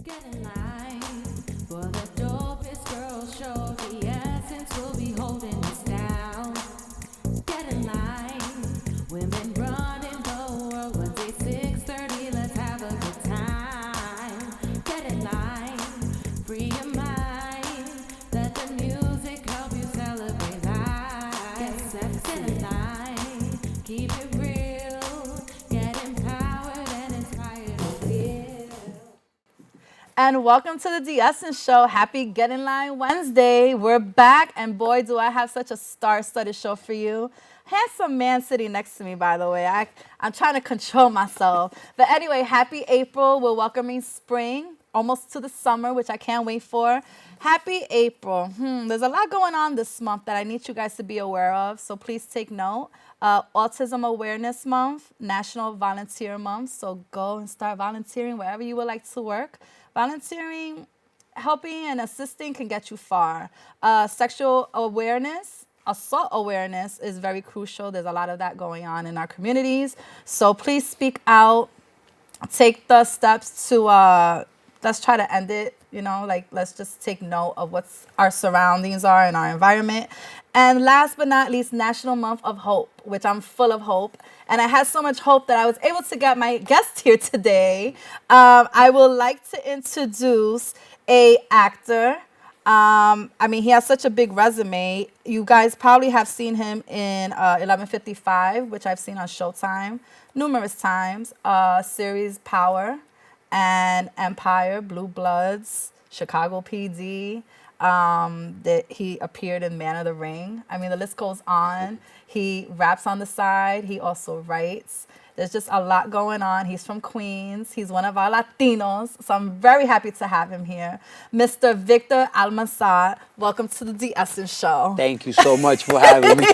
Get in line for the dopest girl show. The Essence will be holding us down. Get in line. Women running the world. Wednesday 6:30. Let's have a good time. Get in line. Free your mind. Let the music help you celebrate life. Get in line. Keep it real. Get empowered and inspired to feel. And welcome to the Dessence show. Happy Get in Line Wednesday. We're back, and boy, do I have such a star-studded show for you. Handsome man sitting next to me, by the way. I'm trying to control myself. But anyway, happy April. We're welcoming spring, almost to the summer, which I can't wait for. Happy April. There's a lot going on this month that I need you guys to be aware of, so please take note. Autism Awareness Month, National Volunteer Month, so go and start volunteering wherever you would like to work. Volunteering, helping, and assisting can get you far. Sexual awareness, assault awareness is very crucial. There's a lot of that going on in our communities. So please speak out. Take the steps to, let's try to end it. Let's just take note of what our surroundings are in our environment. And last but not least, National Month of Hope, which I'm full of hope. And I had so much hope that I was able to get my guest here today. I would like to introduce a actor. He has such a big resume. You guys probably have seen him in 11:55, which I've seen on Showtime numerous times. Series Power and Empire, Blue Bloods, Chicago PD. That he appeared in Man of the Ring. The list goes on. He raps on the side. He also writes. There's just a lot going on. He's from Queens. He's one of our Latinos. So I'm very happy to have him here. Mr. Victor Almanzar, welcome to the Dessence show. Thank you so much for having me.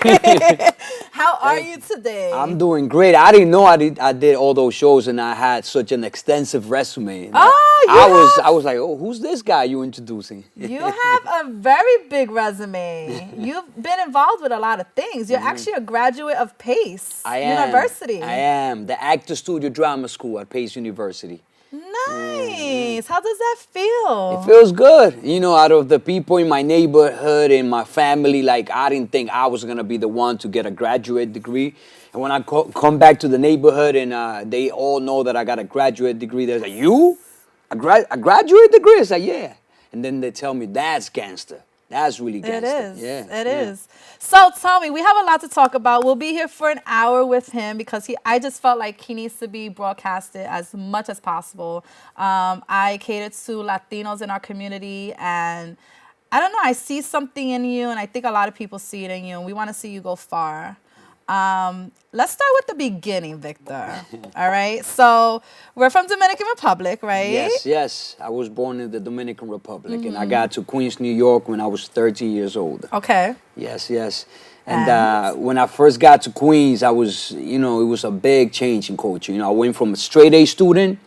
How are you today? I'm doing great. I didn't know I did all those shows and I had such an extensive resume. I was like, oh, who's this guy you introducing? You have a very big resume. You've been involved with a lot of things. You're actually a graduate of Pace University. I am. The Actor Studio Drama School at Pace University. Nice. How does that feel? It feels good. Out of the people in my neighborhood and my family, I didn't think I was going to be the one to get a graduate degree. And when I come back to the neighborhood and they all know that I got a graduate degree, they're like, you? A graduate degree? It's like, yeah. And then they tell me, that's gangster. That's really gangster. It is. Yeah. It is. So tell me, we have a lot to talk about. We'll be here for an hour with him because I just felt like he needs to be broadcasted as much as possible. I cater to Latinos in our community, and I don't know, I see something in you, and I think a lot of people see it in you, and we want to see you go far. Let's start with the beginning, Victor. All right. So we're from Dominican Republic, right? Yes. I was born in the Dominican Republic, and I got to Queens, New York when I was 13 years old. Okay. Yes. And when I first got to Queens, I was, it was a big change in culture. I went from a straight A student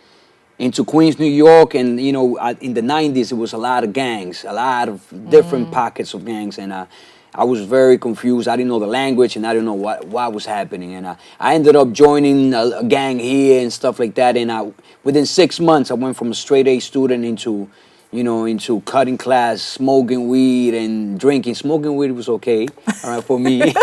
into Queens, New York, and, in the 90s, it was a lot of gangs, a lot of different pockets of gangs, and I was very confused. I didn't know the language, and I didn't know what was happening. And I ended up joining a gang here and stuff like that. And within 6 months, I went from a straight A student into cutting class, smoking weed and drinking. Smoking weed was okay, all right, for me.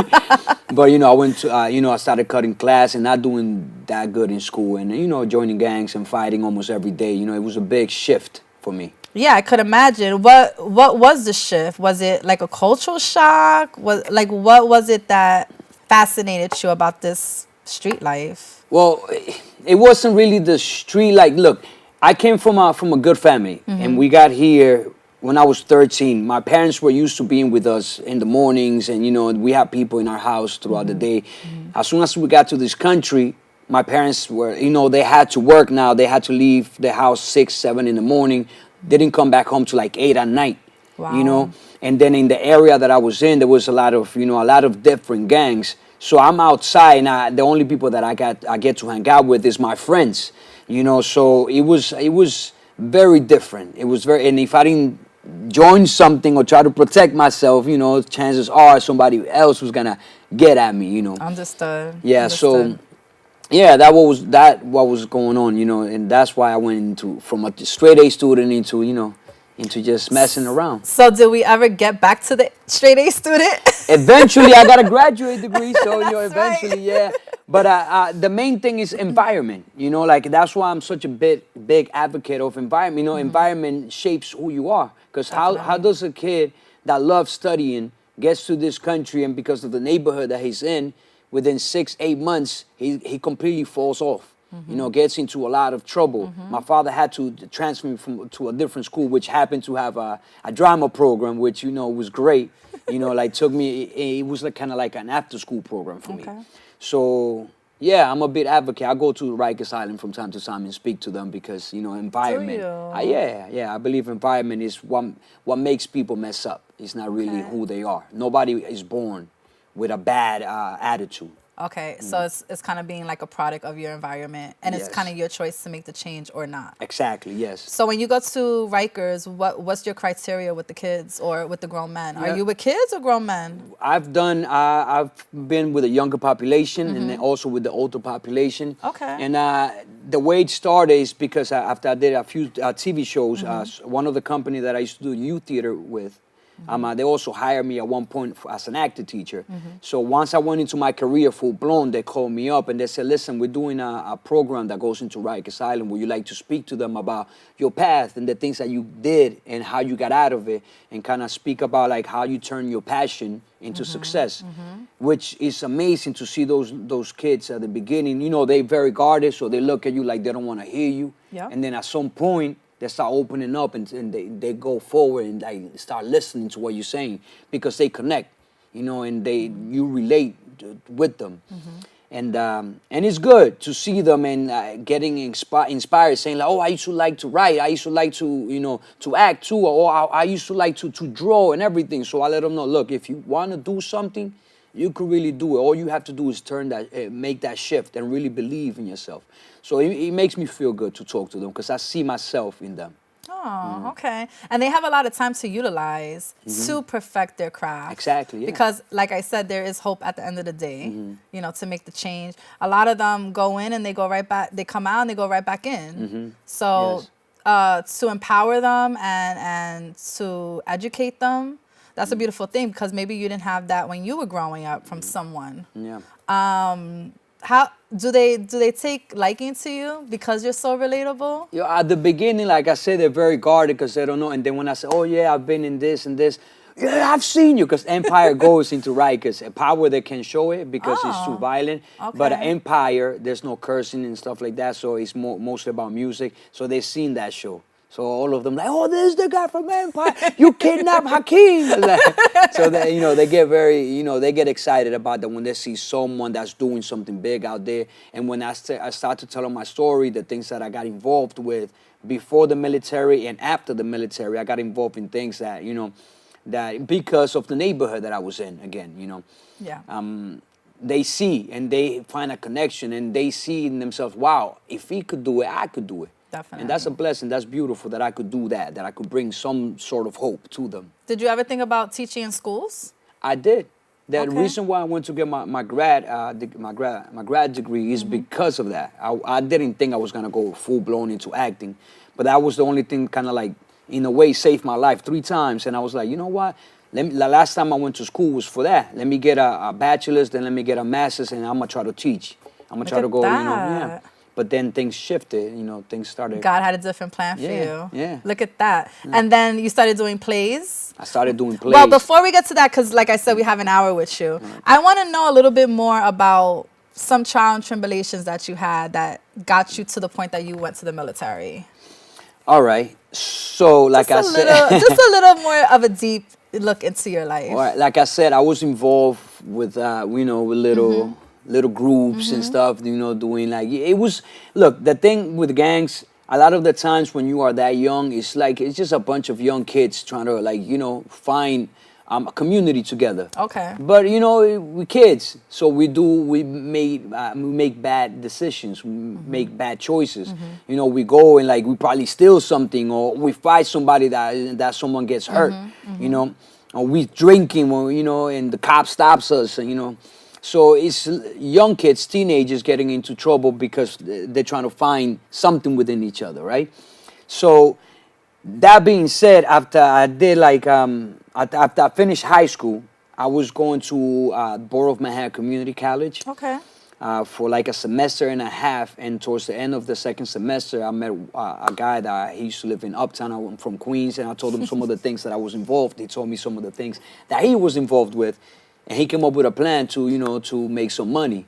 But I went to I started cutting class and not doing that good in school, and joining gangs and fighting almost every day. It was a big shift for me. Yeah, I could imagine. What was the shift? Was it like a cultural shock? What was it that fascinated you about this street life? Well, it wasn't really the street life. Look, I came from a good family, and we got here when I was 13. My parents were used to being with us in the mornings, and we had people in our house throughout the day. As soon as we got to this country, my parents were, they had to work now. They had to leave the house 6, 7 in the morning. They didn't come back home till like 8 at night. Wow. And then in the area that I was in, there was a lot of different gangs. So I'm outside, and the only people that I get to hang out with is my friends. So it was very different. It was and if I didn't join something or try to protect myself, chances are somebody else was gonna get at me. Understood. Yeah. Understood. yeah, what was going on, and that's why I went into from a straight A student into into just messing around. So did we ever get back to the straight A student? Eventually, I got a graduate degree, so That's right. eventually, yeah. But the main thing is environment. Like that's why I'm such a big advocate of environment. Environment shapes who you are. Because how Definitely. does a kid that loves studying gets to this country and because of the neighborhood that he's in, within 6-8 months, he completely falls off. Gets into a lot of trouble. My father had to transfer me to a different school, which happened to have a drama program, which was great. Like took me. It was like kind of like an after school program for me. Okay. So yeah, I'm a big advocate. I go to Rikers Island from time to time and speak to them because environment. you? Yeah. I believe environment is what makes people mess up. It's not really Okay. who they are. Nobody is born with a bad attitude. Okay, so it's kind of being like a product of your environment, and it's Yes. kind of your choice to make the change or not. Exactly. Yes. So when you go to Rikers, what's your criteria with the kids or with the grown men? Yeah. Are you with kids or grown men? I've been with a younger population and then also with the older population. Okay. And the way it started is because after I did a few TV shows, one of the company that I used to do youth theater with, they also hired me at one point as an actor teacher. So once I went into my career full blown, they called me up and they said, listen, we're doing a program that goes into Rikers Island. Would you like to speak to them about your path and the things that you did and how you got out of it and kind of speak about like how you turn your passion into success, which is amazing to see those kids at the beginning. They're very guarded, so they look at you like they don't want to hear you. Yep. And then at some point, they start opening up and they go forward and like start listening to what you're saying because they connect, and you relate with them. And it's good to see them and getting inspired, saying like, oh, I used to like to write, I used to like to to act too, or I used to like to draw and everything. So I let them know, look, if you want to do something, you could really do it. All you have to do is make that shift and really believe in yourself. So it makes me feel good to talk to them because I see myself in them. Oh, okay. And they have a lot of time to utilize to perfect their craft. Exactly, yeah. Because, like I said, there is hope at the end of the day, to make the change. A lot of them go in and they go right back. They come out and they go right back in. So to empower them and to educate them, that's a beautiful thing because maybe you didn't have that when you were growing up from someone. Yeah. How do they take liking to you because you're so relatable? At the beginning, like I said, they're very guarded because they don't know. And then when I say, oh, yeah, I've been in this and this, yeah, I've seen you. Because Empire goes into Rikers. Power, they can show it because it's too violent. But okay. Empire, there's no cursing and stuff like that. So it's mostly about music. So they've seen that show. So all of them like, oh, this is the guy from Empire. You kidnapped Hakeem. So they, they get very, they get excited about that when they see someone that's doing something big out there. And when I start to tell them my story, the things that I got involved with before the military and after the military, I got involved in things that, that because of the neighborhood that I was in, again, Yeah. they see and they find a connection and they see in themselves, wow, if he could do it, I could do it. Definitely. And that's a blessing. That's beautiful that I could do that I could bring some sort of hope to them. Did you ever think about teaching in schools? I did. The Okay. reason why I went to get my grad degree is because of that. I didn't think I was gonna go full blown into acting, but that was the only thing kind of like in a way saved my life 3 times. And I was like, you know what? The last time I went to school was for that. Let me get a bachelor's, then let me get a master's, and I'm gonna try to teach. I'm gonna try Look to at go, that. But then things shifted, things started. God had a different plan for Yeah, you. yeah. Look at that. And then you started doing plays. I started doing plays. Well, before we get to that, because like I said, we have an hour with you. I want to know a little bit more about some trial and tribulations that you had that got you to the point that you went to the military. All right. So, like I said, just a little more of a deep look into your life. all right, like I said, I was involved with, with little groups and stuff, doing like, it was, look, the thing with gangs, a lot of the times when you are that young, it's just a bunch of young kids trying to find a community together. Okay. But we're kids, so we make bad decisions, we make bad choices. We go and we probably steal something, or we fight somebody that someone gets hurt. Or we drinking, and the cop stops us, So it's young kids, teenagers getting into trouble because they're trying to find something within each other, right? So that being said, after I did after I finished high school, I was going to Borough of Manhattan Community College. Okay. For like a semester and a half, and towards the end of the second semester, I met a guy that he used to live in Uptown. I'm from Queens, and I told him some of the things that I was involved. He told me some of the things that he was involved with, and he came up with a plan to make some money.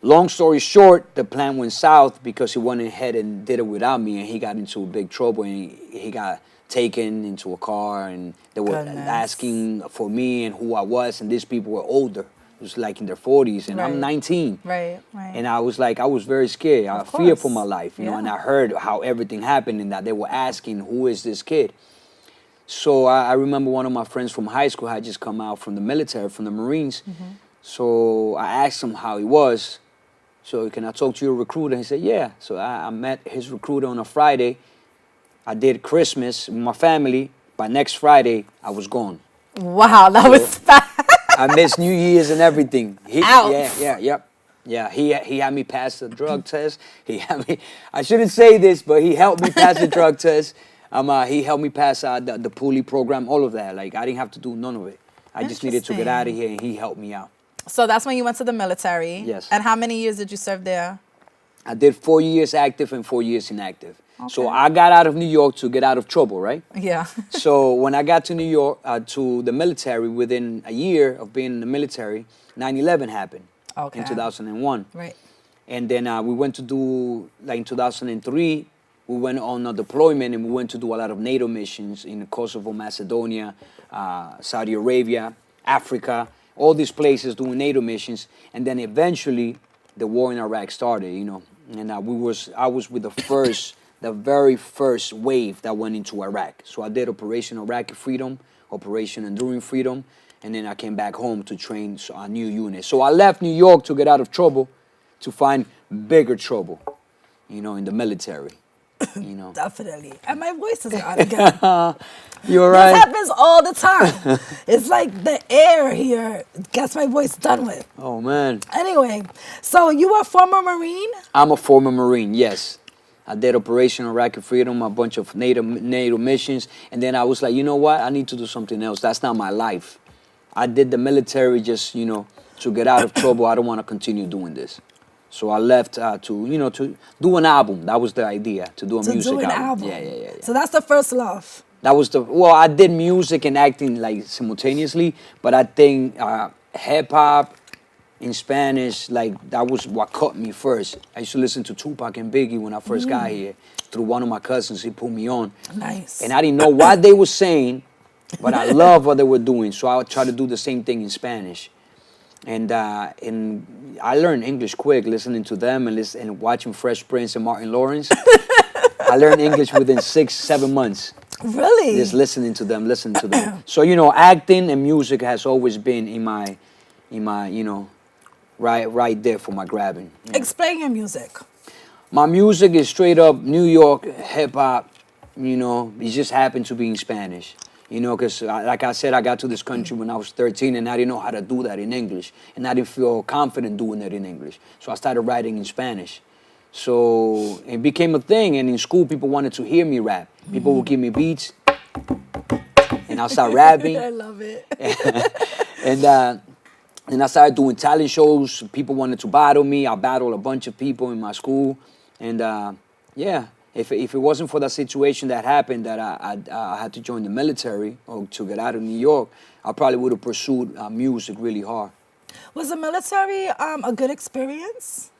Long story short, the plan went south because he went ahead and did it without me, and he got into big trouble, and he got taken into a car, and they were asking for me and who I was, and these people were older. It was like in their 40s, and I'm 19. Right. And I was very scared. I feared for my life, you know, and I heard how everything happened and that they were asking, who is this kid? So I remember one of my friends from high school had just come out from the military, from the Marines. So I asked him how he was. So, can I talk to your recruiter? He said, yeah. So I met his recruiter on a Friday. I did Christmas with my family. By next Friday, I was gone. Wow, that was fast. I missed New Year's and everything. Ouch. Yeah. He had me pass the drug test. He had me. I shouldn't say this, but he helped me pass the drug test. He helped me pass the pulley program, all of that. Like I didn't have to do none of it. I just needed to get out of here, and he helped me out. So that's when you went to the military. Yes. And how many years did you serve there? I did 4 years active and 4 years inactive. Okay. So I got out of New York to get out of trouble, right? Yeah. So when I got to New York, to the military, within a year of being in the military, 9/11 happened in 2001. Right. And then we went to do, like in 2003, we went on a deployment, and we went to do a lot of NATO missions in Kosovo, Macedonia, Saudi Arabia, Africa, all these places doing NATO missions. And then eventually the war in Iraq started, you know. And I was with the very first wave that went into Iraq. So I did Operation Iraqi Freedom, Operation Enduring Freedom, and then I came back home to train a new unit. So I left New York to get out of trouble, to find bigger trouble, you know, in the military, you know. Definitely. And my voice is gone again. You're right. This happens all the time. It's like the air here gets my voice done with. Oh, man. Anyway, so you were a former Marine? I'm a former Marine, yes. I did Operation Iraqi Freedom, a bunch of NATO missions, and then I was like, you know what? I need to do something else. That's not my life. I did the military just, you know, to get out of trouble. I don't want to continue doing this. So I left to do an album. That was the idea, to do a music album. Yeah. So that's the first love. That was I did music and acting like simultaneously, but I think hip hop in Spanish, like that was what caught me first. I used to listen to Tupac and Biggie when I first got here. Through one of my cousins, he put me on. Nice. And I didn't know what they were saying, but I love what they were doing. So I would try to do the same thing in Spanish. And I learned English quick listening to them and watching Fresh Prince and Martin Lawrence. I learned English within 6-7 months. Really? Just listening to them. So, you know, acting and music has always been in my, you know, right there for my grabbing. You know. Explain your music. My music is straight up New York hip hop. You know, it just happened to be in Spanish. You know, because like I said, I got to this country when I was 13, and I didn't know how to do that in English, and I didn't feel confident doing it in English. So I started writing in Spanish. So it became a thing, and in school, people wanted to hear me rap. People would give me beats, and I'll start rapping. I love it. And I started doing talent shows. People wanted to battle me. I battled a bunch of people in my school. And if it wasn't for that situation that happened, that I had to join the military or to get out of New York, I probably would have pursued music really hard. Was the military a good experience?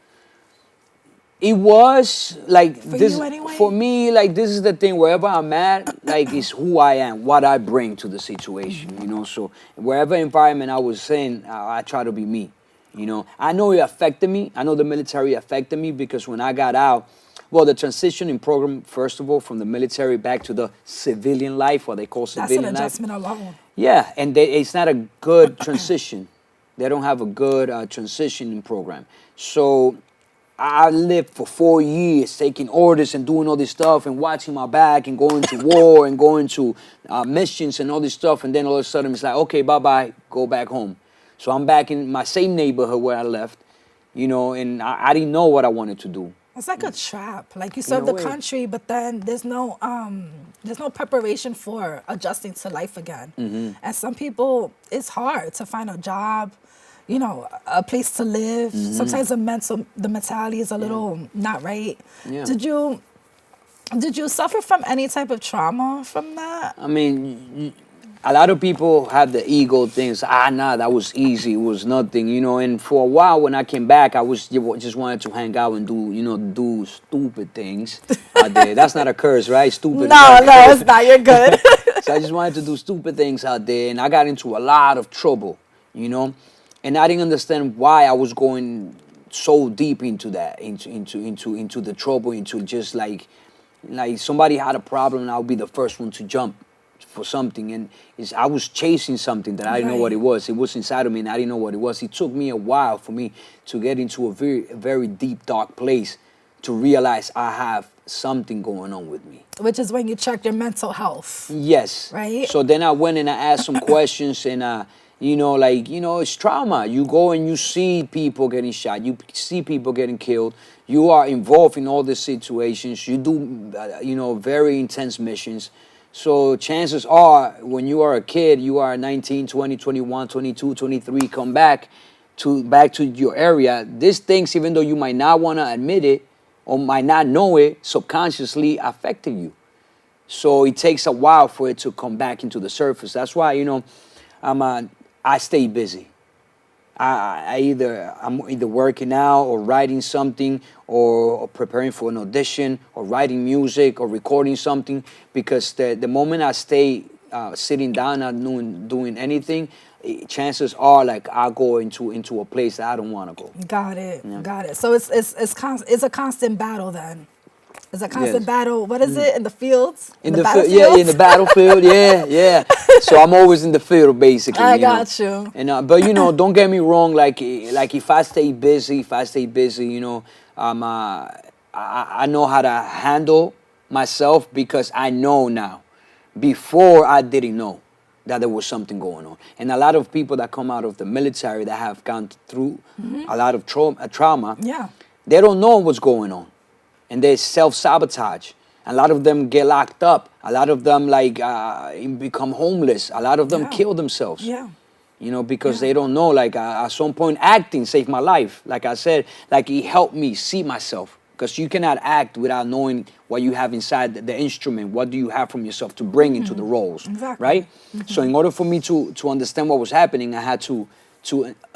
It was like For this you anyway? for me. Like this is the thing. Wherever I'm at, like it's who I am, what I bring to the situation. You know, so wherever environment I was in, I try to be me. You know, I know it affected me. I know the military affected me because when I got out, well, the transitioning program, first of all, from the military back to the civilian life, what they call civilian life. That's an adjustment alone. Yeah, and it's not a good transition. They don't have a good transitioning program. So I lived for 4 years taking orders and doing all this stuff and watching my back and going to war and going to missions and all this stuff. And then all of a sudden it's like, okay, bye-bye, go back home. So I'm back in my same neighborhood where I left, and I didn't know what I wanted to do. It's like a trap. Like you In serve a the way. country, but then there's no preparation for adjusting to life again. Mm-hmm. And some people, it's hard to find a job, a place to live. Mm-hmm. Sometimes the mentality is a little not right. Yeah. Did you suffer from any type of trauma from that? I mean, a lot of people have the ego things. Nah, that was easy. It was nothing, And for a while, when I came back, I was just wanted to hang out and do stupid things out there. That's not a curse, right? Stupid. No, it's not. You're good. So I just wanted to do stupid things out there, and I got into a lot of trouble, And I didn't understand why I was going so deep into that, into the trouble, into just like somebody had a problem, and I'll be the first one to jump for something, and I was chasing something that I didn't know what it was. It was inside of me, and I didn't know what it was. It took me a while for me to get into a very, very deep, dark place to realize I have something going on with me. Which is when you check your mental health. Yes. Right. So then I went and I asked some questions, and it's trauma. You go and you see people getting shot. You see people getting killed. You are involved in all these situations. You do, very intense missions. So chances are, when you are a kid, you are 19, 20, 21, 22, 23, come back to your area. These things, even though you might not want to admit it or might not know it, subconsciously affecting you. So it takes a while for it to come back into the surface. That's why, I stay busy. I'm either working out or writing something or preparing for an audition or writing music or recording something, because the moment I stay sitting down not doing anything, chances are like I'll go into a place that I don't want to go. Got it. So it's a constant battle then. It's a constant battle. What is it? In the fields? In the battlefield. Yeah. So I'm always in the field, basically. I got you. And but don't get me wrong. Like if I stay busy, I know how to handle myself, because I know now. Before I didn't know that there was something going on. And a lot of people that come out of the military that have gone through a lot of trauma, they don't know what's going on. And they self-sabotage. A lot of them get locked up. A lot of them become homeless. A lot of them kill themselves. Yeah. Because they don't know. At some point, acting saved my life. Like I said, it helped me see myself. Because you cannot act without knowing what you have inside the instrument. What do you have from yourself to bring into the roles, right? So in order for me to understand what was happening, I had to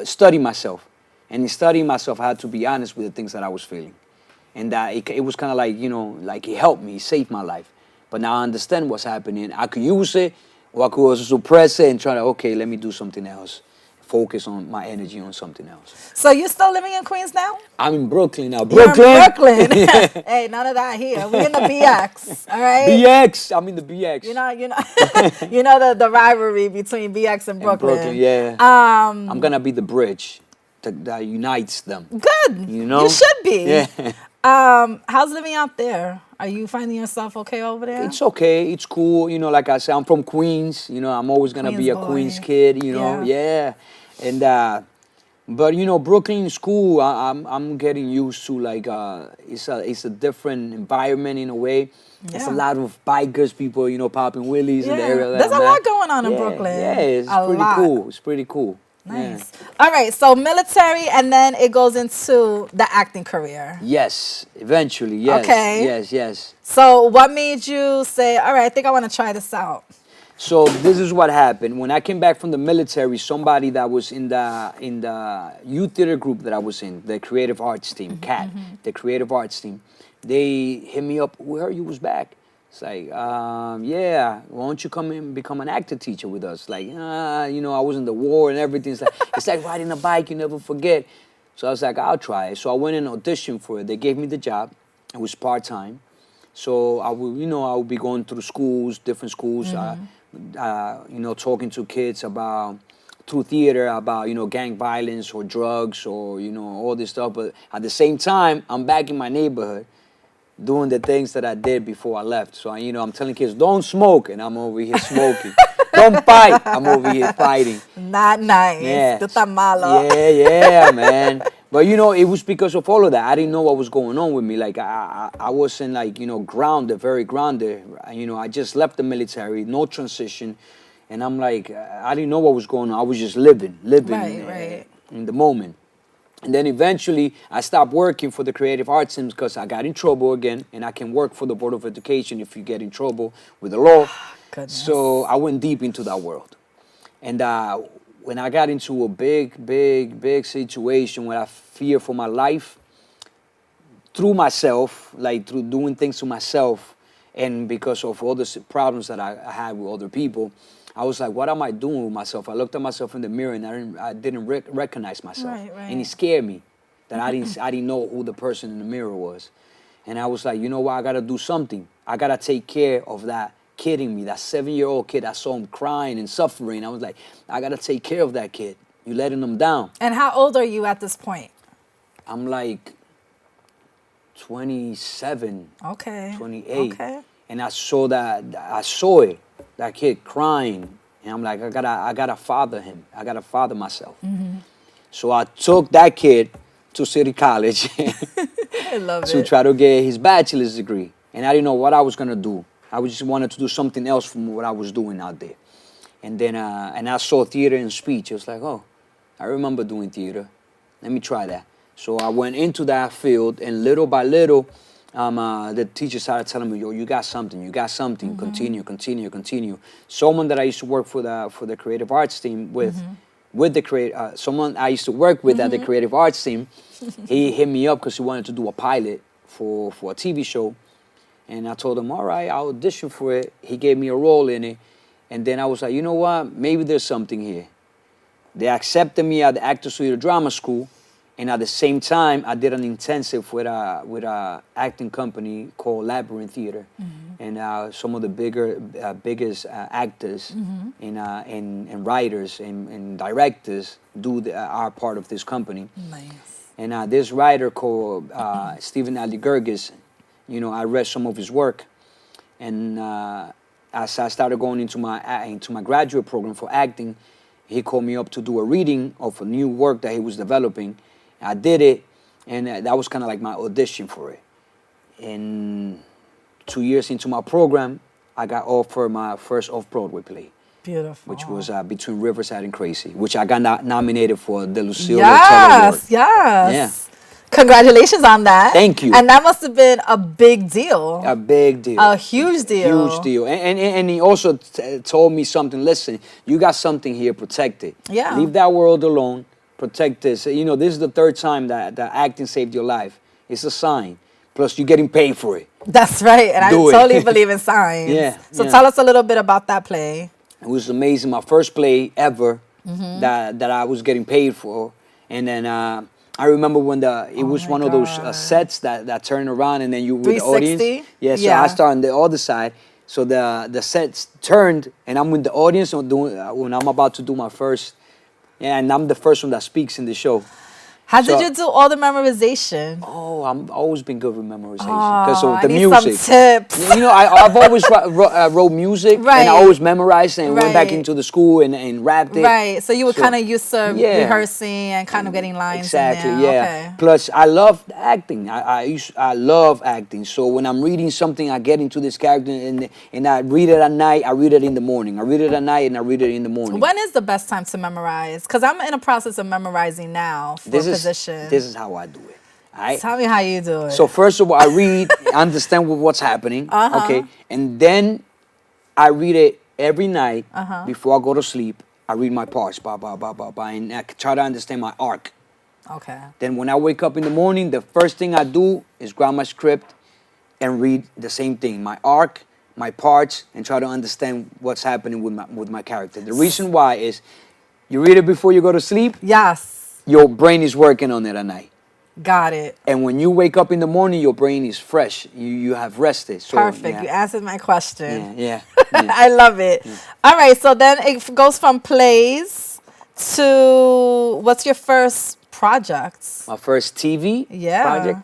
study myself. And in studying myself, I had to be honest with the things that I was feeling. And it was kind of it helped me, it saved my life. But now I understand what's happening. I could use it, or I could also suppress it and try to, let me do something else. Focus on my energy on something else. So you're still living in Queens now? I'm in Brooklyn now. You're in Brooklyn. Hey, none of that here. We're in the BX, all right? BX. I'm in the BX. You know the rivalry between BX and Brooklyn. Yeah. I'm gonna be the bridge that unites them. Good. You should be. Yeah. How's living out there? Are you finding yourself okay over there? It's okay. It's cool. Like I said, I'm from Queens. I'm always gonna be a Queens kid. Yeah. And but Brooklyn is cool. I'm getting used to it's a different environment in a way. There's a lot of bikers, people popping wheelies in the area. There's a lot going on in Brooklyn. Yeah, it's pretty cool. It's pretty cool. Nice. Yeah. All right, so military, and then it goes into the acting career. Yes, eventually, yes. Okay. Yes. So what made you say, all right, I think I want to try this out? So this is what happened. When I came back from the military, somebody that was in the youth theater group that I was in, the creative arts team, CAT, the creative arts team, they hit me up, where you was back? It's like, why don't you come and become an actor teacher with us? Like, I was in the war and everything. It's like riding a bike, you never forget. So I was like, I'll try it. So I went and auditioned for it. They gave me the job. It was part-time. So I would be going through schools, different schools, talking to kids through theater about, gang violence or drugs or, all this stuff. But at the same time, I'm back in my neighborhood, doing the things that I did before I left. So, I'm telling kids, don't smoke, and I'm over here smoking. Don't fight. I'm over here fighting. Not nice. Yeah. Tú estás malo. Yeah, man. But you know, it was because of all of that. I didn't know what was going on with me. Like I wasn't like, you know, grounded, very grounded. You know, I just left the military, no transition, and I'm like, I didn't know what was going on. I was just living Right. in the moment. And then eventually, I stopped working for the creative arts teams because I got in trouble again, and I can work for the Board of Education if you get in trouble with the law. Goodness. So I went deep into that world. And when I got into a big situation where I fear for my life, through myself, like through doing things to myself, and because of all the problems that I had with other people, I was like, what am I doing with myself? I looked at myself in the mirror and I didn't recognize myself. Right. And it scared me that I didn't know who the person in the mirror was. And I was like, you know what, I gotta do something. I gotta take care of that kid in me, that 7-year-old kid. I saw him crying and suffering. I was like, I gotta take care of that kid. You're letting him down. And how old are you at this point? I'm like 27, Okay. 28. Okay. And I saw it, that kid crying. And I'm like, I gotta father him. I gotta father myself. Mm-hmm. So I took that kid to City College I love to it. try to get his bachelor's degree. And I didn't know what I was gonna do. I just wanted to do something else from what I was doing out there. And then, and I saw theater and speech. I was like, oh, I remember doing theater. Let me try that. So I went into that field, and little by little, the teacher started telling me, yo, you got something, Mm-hmm. continue. Someone that I used to work for the creative arts team with Mm-hmm. someone I used to work with at the creative arts team, he hit me up because he wanted to do a pilot for a TV show. And I told him, all right, I'll audition for it. He gave me a role in it. And then I was like, you know what? Maybe there's something here. They accepted me at the Actors Studio Drama School. And at the same time, I did an intensive with a acting company called Labyrinth Theater. Mm-hmm. And some of the biggest actors and writers and directors are part of this company. Nice. And this writer called Stephen Ali Gergis, you know, I read some of his work, and as I started going into my graduate program for acting, he called me up to do a reading of a new work that he was developing. I did it, and that was kind of like my audition for it. And 2 years into my program, I got offered my first off-Broadway play, Beautiful. which was Between Riverside and Crazy, which I got nominated for the Lucille Lortel Award. Yes. Congratulations on that. Thank you. And that must have been a big deal. A big deal. A huge deal. Huge deal. And he also told me something, listen, you got something here, protect it. Yeah. Leave that world alone, protect this. You know, this is the third time that acting saved your life. It's a sign. Plus, you're getting paid for it. That's right. And Do I it. totally believe in signs. Yeah, So yeah. tell us a little bit about that play. It was amazing. My first play ever Mm-hmm. that I was getting paid for. And then I remember when it was my one of those God. sets that turn around and then you with the 360? audience. Yeah, so Yeah. I started on the other side. So the sets turned and I'm with the audience when I'm about to do my first. Yeah, and I'm the first one that speaks in the show. How So- did you do all the memorization? Oh, I've always been good with memorization Oh, because of I the need music. some tips. You know, I've always wrote music, Right. and I always memorized and went back Right. into the school and rapped it. Right. So you were So- kind of used to Yeah. rehearsing and kind of getting lines. Exactly, in there. yeah. Okay. Plus, I love acting. I love acting. So when I'm reading something, I get into this character and I read it at night. I read it in the morning. I read it at night and I read it in the morning. When is the best time to memorize? Because I'm in a process of memorizing now for position. This is how I do it. All right. Tell me how you do it. So first of all, I read, understand what's happening. Uh-huh. Okay, and then I read it every night Uh-huh. before I go to sleep. I read my parts, and I try to understand my arc. Okay. Then when I wake up in the morning, the first thing I do is grab my script and read the same thing, my arc, my parts, and try to understand what's happening with my character. The reason why is you read it before you go to sleep, Yes. your brain is working on it at night. Got it. And when you wake up in the morning, your brain is fresh. You have rested. So, Perfect. You Yeah, answered my question. yeah. I love it. All right. So then it goes from plays to what's your first project? My first TV Yeah. project,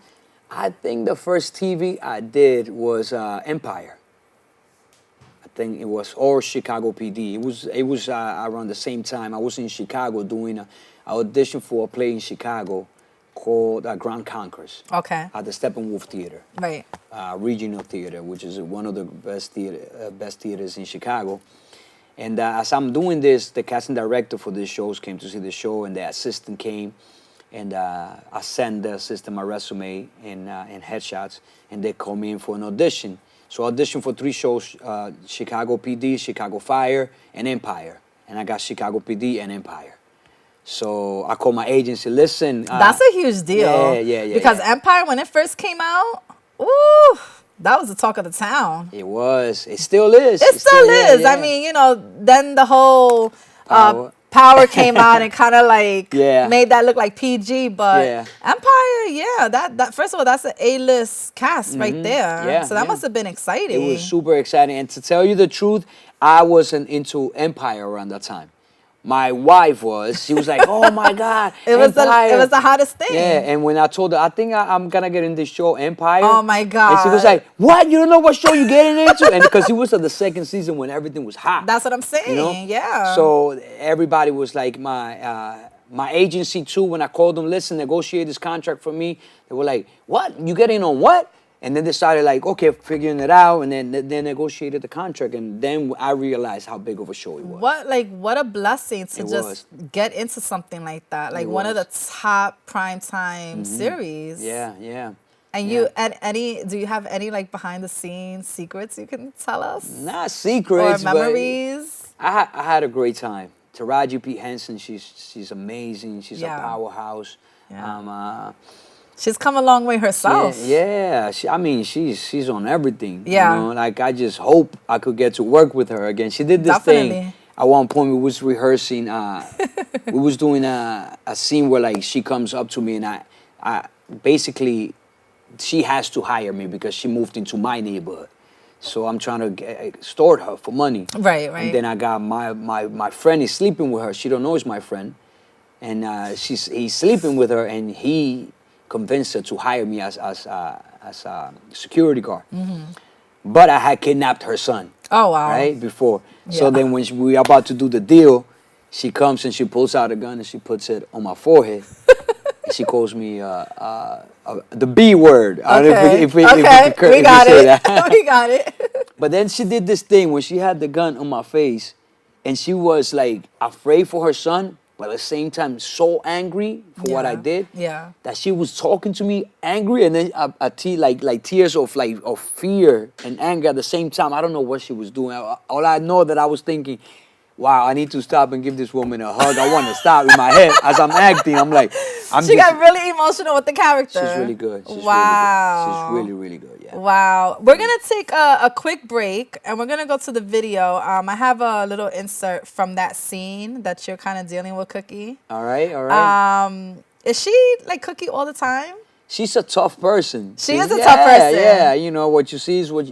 I think the first TV I did was Empire. I think it was, or Chicago PD. It was around the same time. I was in Chicago doing a audition for a play in Chicago called Grand Conquers. Okay. At the Steppenwolf Theater. Right. Regional theater, which is one of the best theaters in Chicago. And as I'm doing this, the casting director for this show came to see the show, and the assistant came, and I sent the assistant my resume and headshots, and they called me in for an audition. So I auditioned for 3 shows, Chicago PD, Chicago Fire, and Empire. And I got Chicago PD and Empire. So I called my agency, listen. That's a huge deal. Yeah. Because Empire, when it first came out, ooh, that was the talk of the town. It was. It still is. It still is. Yeah. I mean, you know, then the whole Power came out and kind of like made that look like PG. But Empire, that first of all, that's an A-list cast right there. Yeah, so that must have been exciting. It was super exciting. And to tell you the truth, I wasn't into Empire around that time. My wife was. She was like, "Oh my God, it was the hottest thing." Yeah, and when I told her, I think I'm gonna get in this show, Empire. Oh my God! And she was like, "What? You don't know what show you're getting into?" And because it was at the second season when everything was hot. That's what I'm saying. You know? Yeah. So everybody was like, my agency too. When I called them, listen, negotiate this contract for me. They were like, "What? You getting on what?" And then they started like, okay, figuring it out, and then they negotiated the contract, and then I realized how big of a show it was. What a blessing to just get into something like that, like one of the top primetime series. Yeah. And do you have any like behind the scenes secrets you can tell us? Not secrets, or memories. But I had a great time. Taraji P. Henson, she's amazing. She's a powerhouse. Yeah. She's come a long way herself. Yeah. She's on everything. Yeah. You know? Like, I just hope I could get to work with her again. She did this thing. At one point, we was rehearsing. We was doing a scene where, like, she comes up to me, and I basically, she has to hire me because she moved into my neighborhood. So I'm trying to extort her for money. Right. And then I got my friend is sleeping with her. She don't know he's my friend. And he's sleeping with her, and he convinced her to hire me as a security guard. But I had kidnapped her son. Oh, wow. Right? Before. So then when we were about to do the deal, she comes and she pulls out a gun and she puts it on my forehead. And she calls me the B word. Okay. I don't know if we got it. We got it. But then she did this thing when she had the gun on my face, and she was like afraid for her son, but at the same time so angry for what I did. Yeah. That she was talking to me angry, and then like tears of fear and anger at the same time. I don't know what she was doing. All I know that I was thinking, wow, I need to stop and give this woman a hug. I want to stop in my head as I'm acting. I'm like, she got really emotional with the character. She's really good. She's wow. Really good. She's really, really good. Yeah. Wow. We're going to take a quick break, and we're going to go to the video. I have a little insert from that scene that you're kind of dealing with Cookie. All right. Is she like Cookie all the time? She's a tough person. She is a tough person. Yeah, you know, what you see is what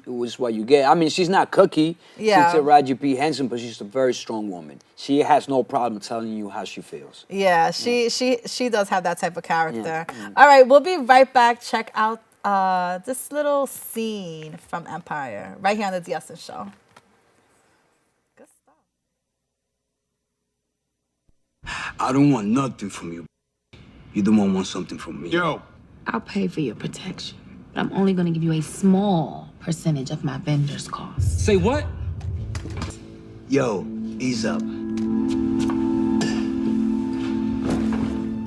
you get. I mean, she's not Cookie. Yeah. She's Taraji P. Henson, but she's a very strong woman. She has no problem telling you how she feels. Yeah, she does have that type of character. Yeah. All right, we'll be right back. Check out this little scene from Empire right here on the Dessence Show. Good stuff. I don't want nothing from you. You the one want something from me. Yo. I'll pay for your protection, but I'm only going to give you a small percentage of my vendor's costs. Say what? Yo, ease up.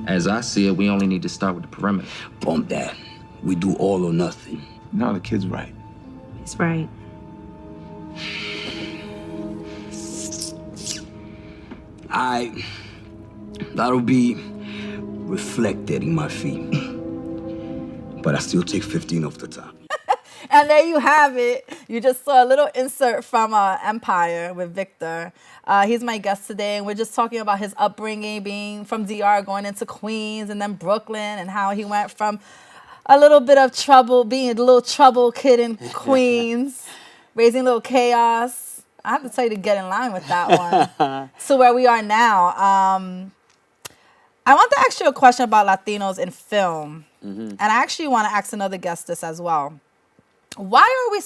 As I see it, we only need to start with the perimeter. Bump that. We do all or nothing. No, the kid's right. He's right. That'll be reflected in my fee. But I still take 15 off the top. And there you have it. You just saw a little insert from Empire with Victor. He's my guest today, and we're just talking about his upbringing, being from DR, going into Queens, and then Brooklyn, and how he went from a little bit of trouble, being a little trouble kid in Queens, raising a little chaos. I have to tell you to get in line with that one. So where we are now. I want to ask you a question about Latinos in film. And I actually want to ask another guest this as well. Why are we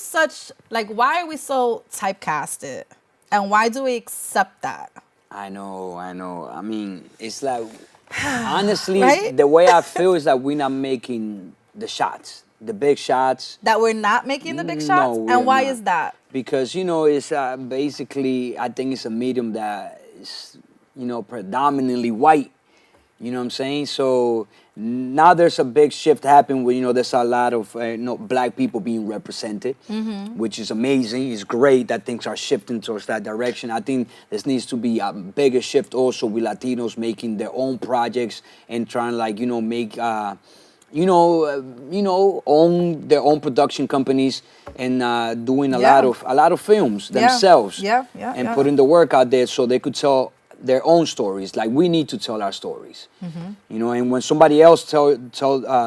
why are we so typecasted? And why do we accept that? I know. I mean, it's like, honestly, Right? the way I feel is that we're not making the shots, the big shots. That we're not making the big No, shots? we're And why not. is that? Because, it's basically, I think it's a medium that is, predominantly white. You know what I'm saying? So now there's a big shift happening where, there's a lot of black people being represented, which is amazing. It's great that things are shifting towards that direction. I think there needs to be a bigger shift also with Latinos making their own projects and trying make own their own production companies and doing a Yeah. lot of films themselves. Yeah. And putting the work out there so they could tell their own stories. Like, we need to tell our stories. And when somebody else tell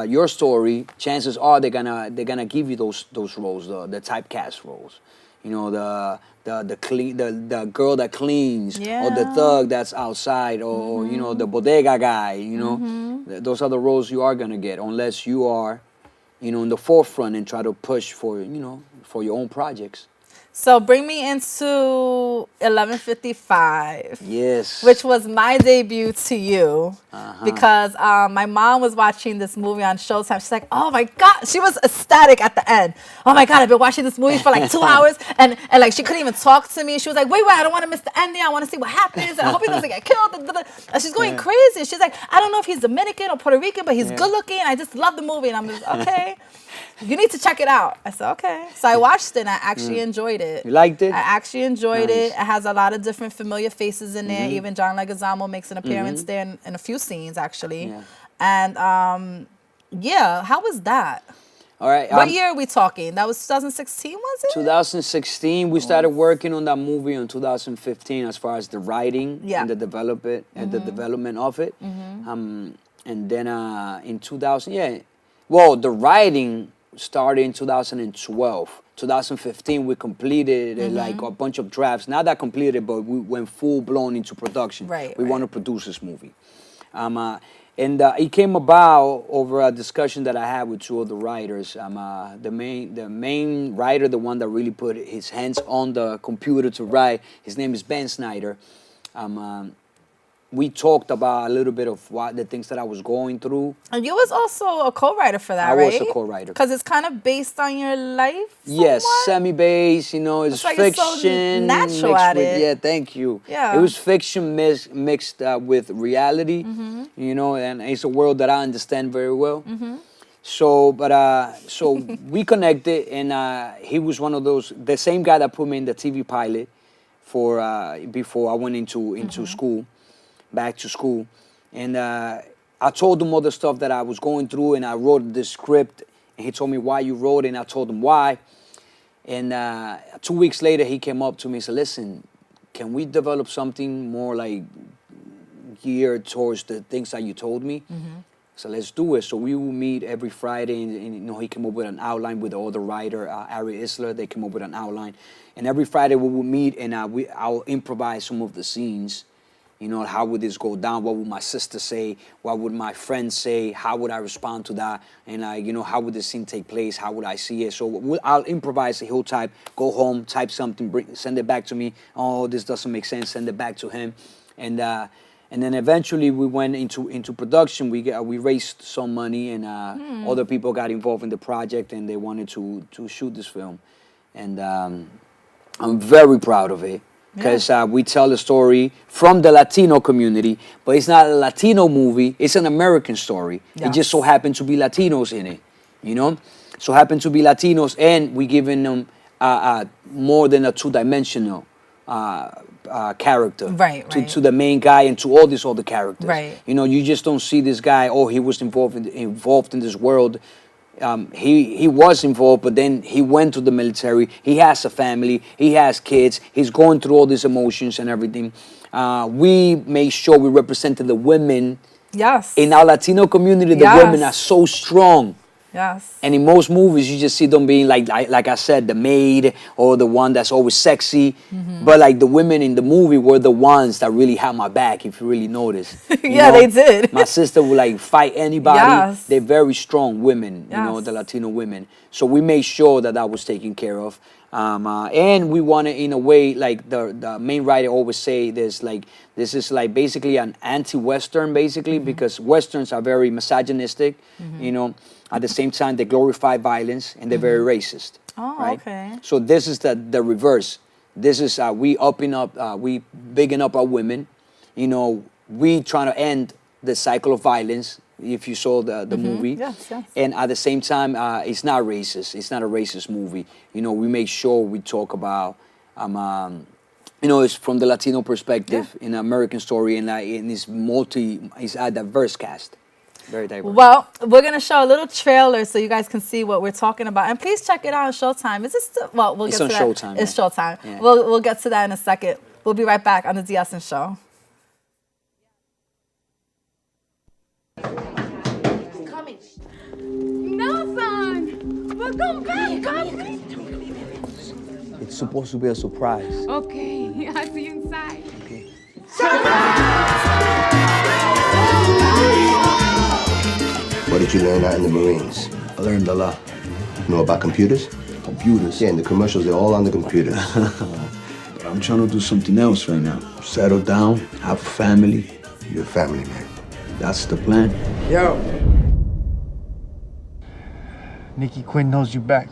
your story, chances are they're gonna give you those roles, the typecast roles. The girl that cleans, or the Yeah. thug that's outside, or the bodega guy. Those are the roles you are gonna get unless you are, in the forefront and try to push for for your own projects. So bring me into 11:55. Yes. Which was my debut to you, because my mom was watching this movie on Showtime. She's like, "Oh my God!" She was ecstatic at the end. "Oh my God! I've been watching this movie for like 2 hours, and like she couldn't even talk to me. She was like, wait, I don't want to miss the ending. I want to see what happens. And I hope he doesn't get killed." And she's going crazy. She's like, "I don't know if he's Dominican or Puerto Rican, but he's good looking. I just love the movie." And I'm just, okay. You need to check it out. I said, okay. So I watched it and I actually enjoyed it. You liked it? I actually enjoyed Nice. it. It has a lot of different familiar faces in there. Even John Leguizamo makes an appearance there in a few scenes, actually. Yeah. And how was that? All right. What year are we talking? That was 2016, was it? 2016, we started working on that movie in 2015 as far as the writing Yeah. and the development of it. And then in 2000, the writing started in 2012. 2015, we completed like a bunch of drafts. Not that completed, but we went full blown into production. We want to produce this movie. And it came about over a discussion that I had with two other writers. The main writer, the one that really put his hands on the computer to write, his name is Ben Snyder. We talked about a little bit of the things that I was going through. And you was also a co-writer for that, I right? was a co-writer. Because it's kind of based on your life. Yes, somewhat? semi-based, it's like it's so fiction. natural mixed at with, it. Yeah, thank you. Yeah. It was fiction mixed with reality, and it's a world that I understand very well. So we connected, and he was one of the same guy that put me in the TV pilot before I went into school, back to school. And I told him all the stuff that I was going through, and I wrote the script, and he told me why you wrote it, and I told him why. And 2 weeks later, he came up to me and said, "Listen, can we develop something more like geared towards the things that you told me?" So let's do it. So we will meet every Friday, and he came up with an outline with the other writer, Ari Isler. They came up with an outline, and every Friday we will meet, and I'll improvise some of the scenes. How would this go down? What would my sister say? What would my friends say? How would I respond to that? And how would the scene take place? How would I see it? So I'll improvise. He'll type, go home, type something, send it back to me. Oh, this doesn't make sense. Send it back to him, and then eventually we went into production. We raised some money, and other people got involved in the project, and they wanted to shoot this film, and I'm very proud of it. Because we tell the story from the Latino community, but it's not a Latino movie, it's an American story. Yes. It just so happened to be Latinos in it, So happen to be Latinos, and we giving them more than a two-dimensional character to the main guy and to all these other characters. Right. You just don't see this guy, he was involved in this world. He was involved, but then he went to the military. He has a family. He has kids. He's going through all these emotions and everything. We made sure we represented the women. Yes. In our Latino community, the women are so strong. Yes. And in most movies, you just see them being like I said, the maid or the one that's always sexy. But like the women in the movie were the ones that really had my back, if you really notice. Yeah, they did. My sister would like fight anybody. Yes. They're very strong women, Yes. the Latino women. So we made sure that was taken care of. And we wanted, in a way, like the main writer always say, this is like basically an anti-Western, basically, because Westerns are very misogynistic, At the same time, they glorify violence and they're very racist. Oh, right? okay. So this is the reverse. This is we bigging up our women. We trying to end the cycle of violence. If you saw the movie, Yes. and at the same time, it's not racist. It's not a racist movie. We make sure we talk about, it's from the Latino perspective in an American story, and it's a diverse cast, very diverse. Well, we're gonna show a little trailer so you guys can see what we're talking about, and please check it out on Showtime. Is it still? Well, we'll It's get to on that. Showtime, It's yeah. Showtime. Yeah. We'll get to that in a second. We'll be right back on the Dessence Show. Nelson, welcome back, papi. It's supposed to be a surprise. Okay, I'll see you inside. What did you learn out in the Marines? I learned a lot. Know about computers? Computers. Yeah, in the commercials, they're all on the computers. But I'm trying to do something else right now. Settle down, have a family. You're a family man. That's the plan. Yo. Nikki Quinn knows you back.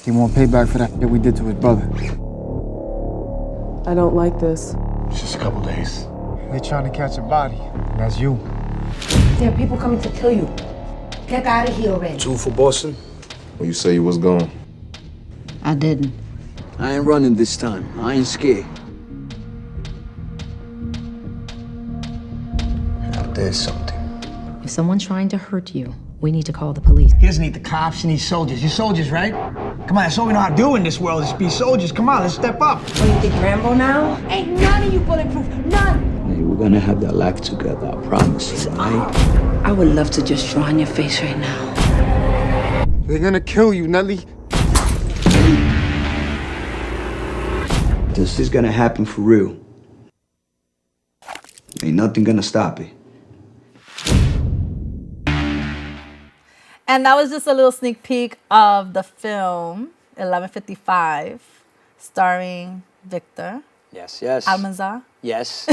He won't pay back for that shit we did to his brother. I don't like this. It's just a couple days. They're trying to catch a body, and that's you. There are people coming to kill you. Get out of here already. 2 for Boston. Well, you say you was gone. I didn't. I ain't running this time. I ain't scared. Now, there's something. If someone's trying to hurt you, we need to call the police. He doesn't need the cops, he needs soldiers. You're soldiers, right? Come on, that's all we know how to do in this world is be soldiers. Come on, let's step up. Oh, you think Rambo now? Ain't none of you bulletproof. None. Hey, we're gonna have that life together, I promise, right? I would love to just draw on your face right now. They're gonna kill you, Nelly. This is gonna happen for real. Ain't nothing gonna stop it. And that was just a little sneak peek of the film 11:55, starring Victor Yes. Almanzar. Yes.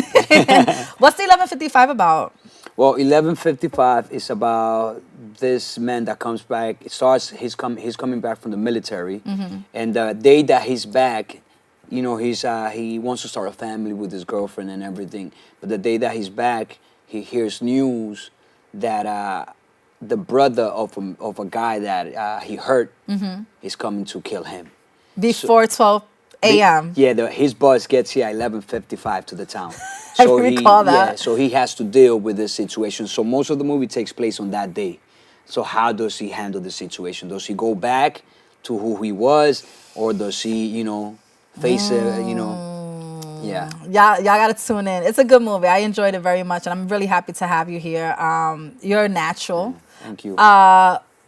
What's the 11:55 about? Well, 11:55 is about this man that comes back. It starts. He's coming back from the military, and the day that he's back, he wants to start a family with his girlfriend and everything. But the day that he's back, he hears news that the brother of a guy that he hurt is coming to kill him. Before 12 a.m. Yeah, his bus gets here at 11:55 to the town. I recall that. Yeah, so he has to deal with this situation. So most of the movie takes place on that day. So how does he handle the situation? Does he go back to who he was, or does he, face it? Yeah. Y'all gotta tune in. It's a good movie. I enjoyed it very much, and I'm really happy to have you here. You're natural. Thank you.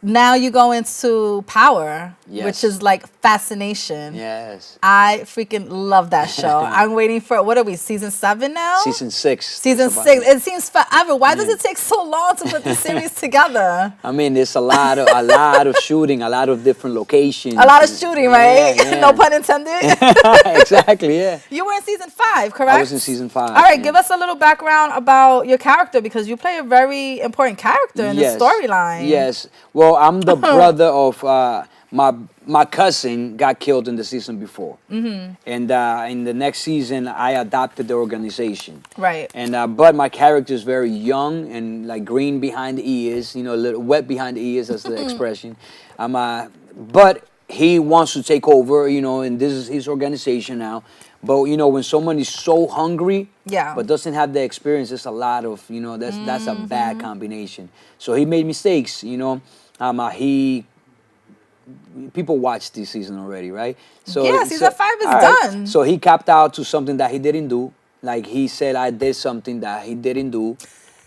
Now you go into Power, Yes. which is like fascination. Yes. I freaking love that show. I'm waiting for, what are we, season 7 now? Season 6. Season It's about- 6. It seems forever. Why does it take so long to put the series together? I mean, there's a lot of shooting, a lot of different locations. A lot of shooting, right? Yeah. No pun intended. Exactly, yeah. You were in season 5, correct? I was in season 5. All right, yeah. give us a little background about your character, because you play a very important character in Yes. the storyline. Yes. Well, I'm the brother of my cousin got killed in the season before, and in the next season I adopted the organization. Right. And but my character is very young and like green behind the ears, a little wet behind the ears. That's the expression. But he wants to take over, and this is his organization now. But when someone is so hungry, Yeah. but doesn't have the experience, there's a lot of, that's a bad combination. So he made mistakes, people watched this season already, right? So Yeah, season 5 is all right. done. So he capped out to something that he didn't do. Like he said, I did something that he didn't do.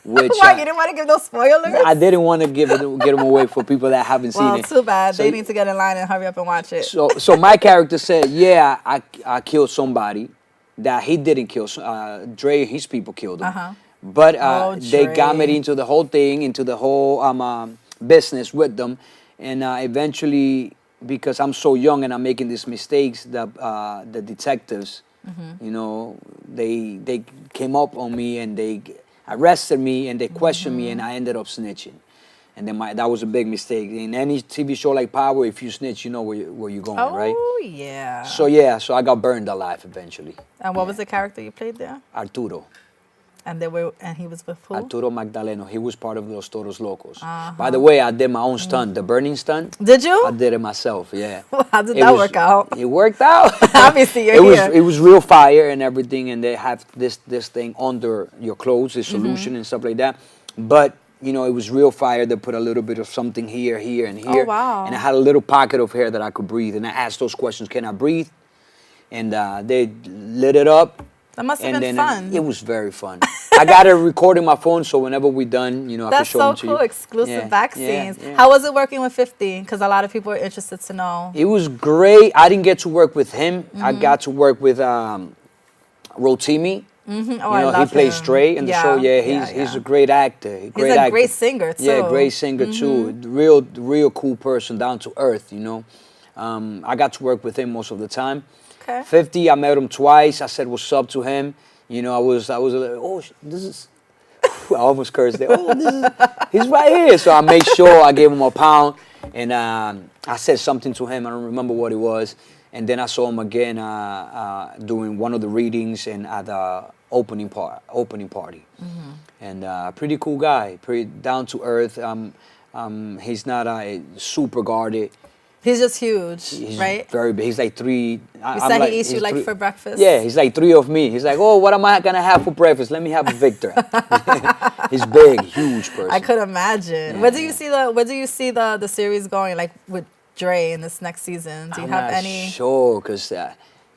Which Why, you didn't want to give no spoilers? I didn't want to get them away for people that haven't seen Well, it. too bad. So- They need to get in line and hurry up and watch it. So my character said, yeah, I killed somebody that he didn't kill. Dre and his people killed him. But they got me Dre. into the whole thing, into the whole business with them. And eventually, because I'm so young and I'm making these mistakes, the detectives, you know, they came up on me and they arrested me and they questioned me and I ended up snitching. And then that was a big mistake. In any TV show like Power, if you snitch, you know where you're going, right? Oh, yeah. So I got burned alive eventually. And what was the character you played there? Arturo. And he was with who? Arturo Magdaleno. He was part of Los Toros Locos. By the way, I did my own stunt, the burning stunt. Did you? I did it myself, yeah. How did that work out? It worked out. Obviously, you're here. It was real fire and everything, and they have this thing under your clothes, this solution and stuff like that. But you know, it was real fire. They put a little bit of something here, and here. Oh, wow. And I had a little pocket of hair that I could breathe. And I asked those questions, can I breathe? And they lit it up. That must have And been then fun. it was very fun. I got it recording my phone, so whenever we're done, you know, I can That's show so them to cool. you. Exclusive back scenes. yeah. How was it working with 50? Because a lot of people are interested to know. It was great. I didn't get to work with him. I got to work with Rotimi. Oh, You I know, he love plays him. Dre in the show. Yeah, he's a great actor. He's a great singer, too. Yeah, great singer too. Real cool person, down to earth. You know, I got to work with him most of the time. Okay. 50, I met him twice. I said what's up to him. You know, I was like, oh, this is. I almost cursed there. Oh, he's right here. So I made sure I gave him a pound, and I said something to him. I don't remember what it was. And then I saw him again doing one of the readings and at the opening party. And pretty cool guy, pretty down to earth. He's not super guarded. He's just huge, He's right? very big. He's like 3. You said he eats you like for breakfast? Yeah, he's like 3 of me. He's like, oh, what am I gonna have for breakfast? Let me have a Victor. He's big, huge person. I could imagine. Yeah, Where do you see the series going? Like with Dre in this next season? Do you have any? Sure, because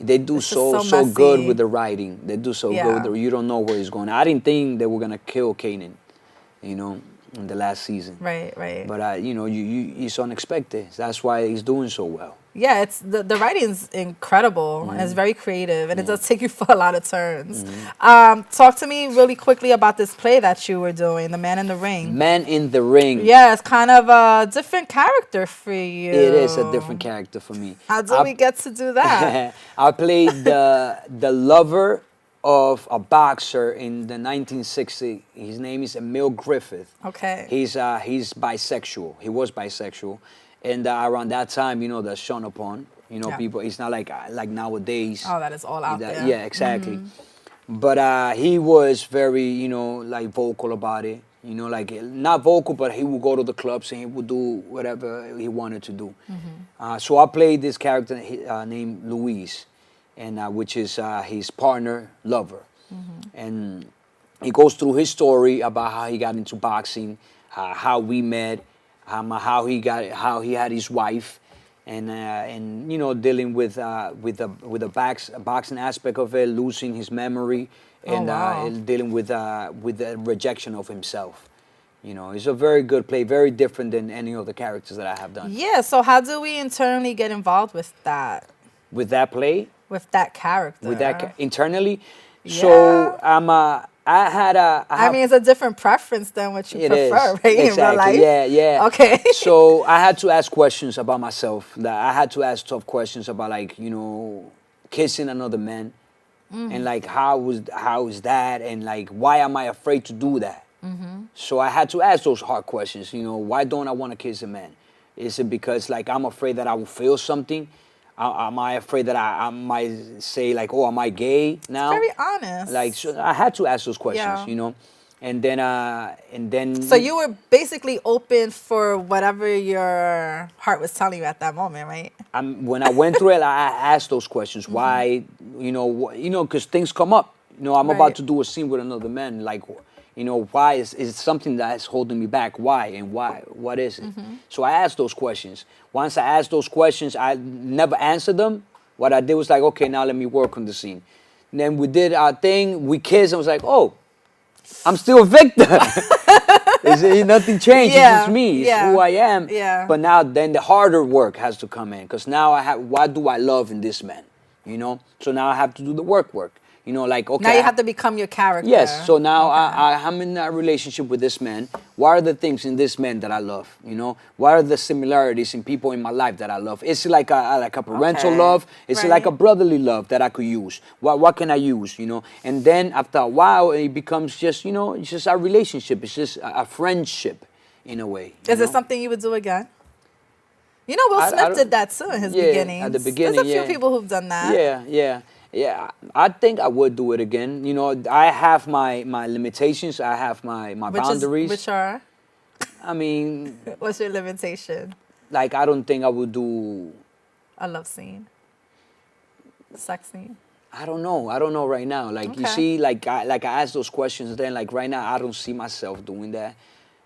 they do It's just so so good messy. with the writing. They do so Yeah. good. You don't know where he's going. I didn't think they were gonna kill Kanan, you know, in the last season. Right. But you know, it's unexpected. That's why he's doing so well. Yeah, it's the writing's incredible and it's very creative and it does take you for a lot of turns. Talk to me really quickly about this play that you were doing, The Man in the Ring. Man in the Ring. Yeah, it's kind of a different character for you. It is a different character for me. How do we get to do that? I played the lover of a boxer in the 1960s. His name is Emil Griffith. Okay. He's bisexual. He was bisexual. And around that time, you know, the shun upon, you know, Yeah. people, it's not like nowadays. Oh, that is all out there. Yeah, exactly. But he was very, you know, like vocal about it. You know, like not vocal, but he would go to the clubs and he would do whatever he wanted to do. So I played this character named Luis, and which is his partner, lover. And he goes through his story about how he got into boxing, how we met, how he had his wife, and you know, dealing with the boxing aspect of it, losing his memory, and dealing with the rejection of himself. You know, it's a very good play, very different than any of the characters that I have done. Yeah, so how do we internally get involved with that? With that play, With that character? with that internally, Yeah. so I mean, it's a different preference than what you It prefer, is. right? In real Exactly. life? Yeah. Okay. So I had to ask questions about myself. I had to ask tough questions about, like, you know, kissing another man, and like how is that, and like why am I afraid to do that? So I had to ask those hard questions. You know, why don't I want to kiss a man? Is it because like I'm afraid that I will feel something? Am I afraid that I might say like, oh, am I gay now? Very honest. Like, so I had to ask those questions, Yeah. you know, and then. So you were basically open for whatever your heart was telling you at that moment, right? When I went through it, I asked those questions. Why, you know, because things come up. You know, I'm Right. about to do a scene with another man. Like, you know, why is it something that's holding me back? Why and why? What is it? So I asked those questions. Once I asked those questions, I never answered them. What I did was like, okay, now let me work on the scene. And then we did our thing. We kissed. I was like, oh, I'm still Victor. Nothing changed. Yeah, It's just me. It's yeah, who I am. yeah. But now, then the harder work has to come in, because now I have. What do I love in this man? You know. So now I have to do the work. You know, like okay. Now you have to become your character. Yes. So now Okay. I'm in a relationship with this man. What are the things in this man that I love? You know, what are the similarities in people in my life that I love? It's like a parental Okay. love. It's Right. like a brotherly love that I could use. What can I use? You know, and then after a while, it becomes just it's just a relationship. It's just a friendship in a way. Is you it know? something you would do again? You know, Will I Smith don't- did that too in his Yeah, beginnings. at the beginning, There's a few yeah. people who've done that. Yeah. I think I would do it again. You know, I have my limitations. I have my boundaries. Which are? I mean, What's your limitation? like I don't think I would do. A love scene. Sex scene. I don't know right now. Like you Okay. see, like I ask those questions. Then like right now, I don't see myself doing that.